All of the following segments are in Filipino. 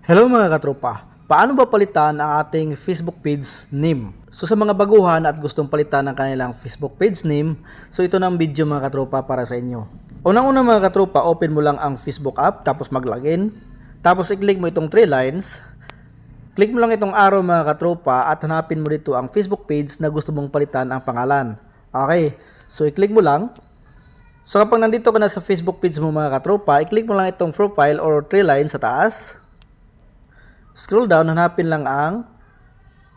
Hello mga katropa, paano ba palitan ang ating Facebook page name? So sa mga baguhan at gustong palitan ng kanilang Facebook page name, so ito na ang video mga katropa para sa inyo. Unang-una mga katropa, open mo lang ang Facebook app, tapos mag-login. Tapos i-click mo itong 3 lines. Click mo lang itong arrow mga katropa at hanapin mo dito ang Facebook page na gusto mong palitan ang pangalan. Okay, so i-click mo lang. So kapag nandito ka na sa Facebook page mo mga katropa, i-click mo lang itong profile or 3 lines sa taas. Scroll down, hanapin lang ang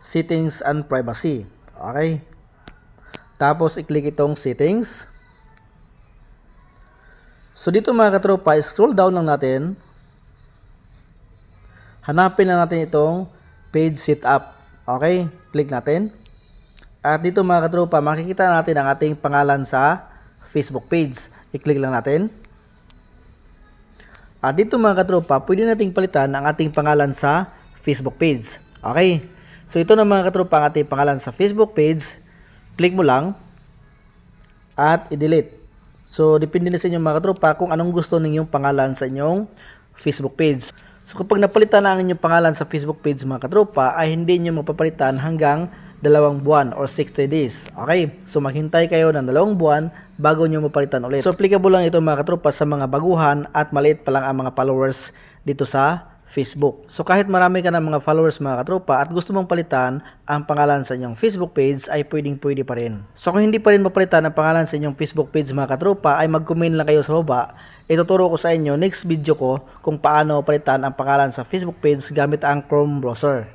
settings and privacy. Okay. Tapos i-click itong settings. So dito mga katropa, scroll down lang natin. Hanapin lang natin itong page setup. Okay, click natin. At dito mga katropa, makikita natin ang ating pangalan sa Facebook page. I-click lang natin. At dito mga katropa, pwede nating palitan ang ating pangalan sa Facebook page. Okay. So ito na mga katropa ang ating pangalan sa Facebook page. Click mo lang at i-delete. So depende na sa inyo mga katropa kung anong gusto ninyong pangalan sa inyong Facebook page. So kapag napalitan na ang inyong pangalan sa Facebook page mga katropa, ay hindi nyo mapapalitan hanggang 2 buwan or 60 days. Okay, so maghintay kayo ng 2 buwan bago nyo mapalitan ulit. So applicable lang ito mga katropa sa mga baguhan at maliit pa lang ang mga followers dito sa Facebook. So kahit marami ka ng mga followers mga katropa at gusto mong palitan ang pangalan sa inyong Facebook page, ay pwede pa rin. So kung hindi pa rin mapalitan ang pangalan sa inyong Facebook page mga katropa, ay mag-comment lang kayo sa baba. Ituturo ko sa inyo next video ko kung paano palitan ang pangalan sa Facebook page gamit ang Chrome browser.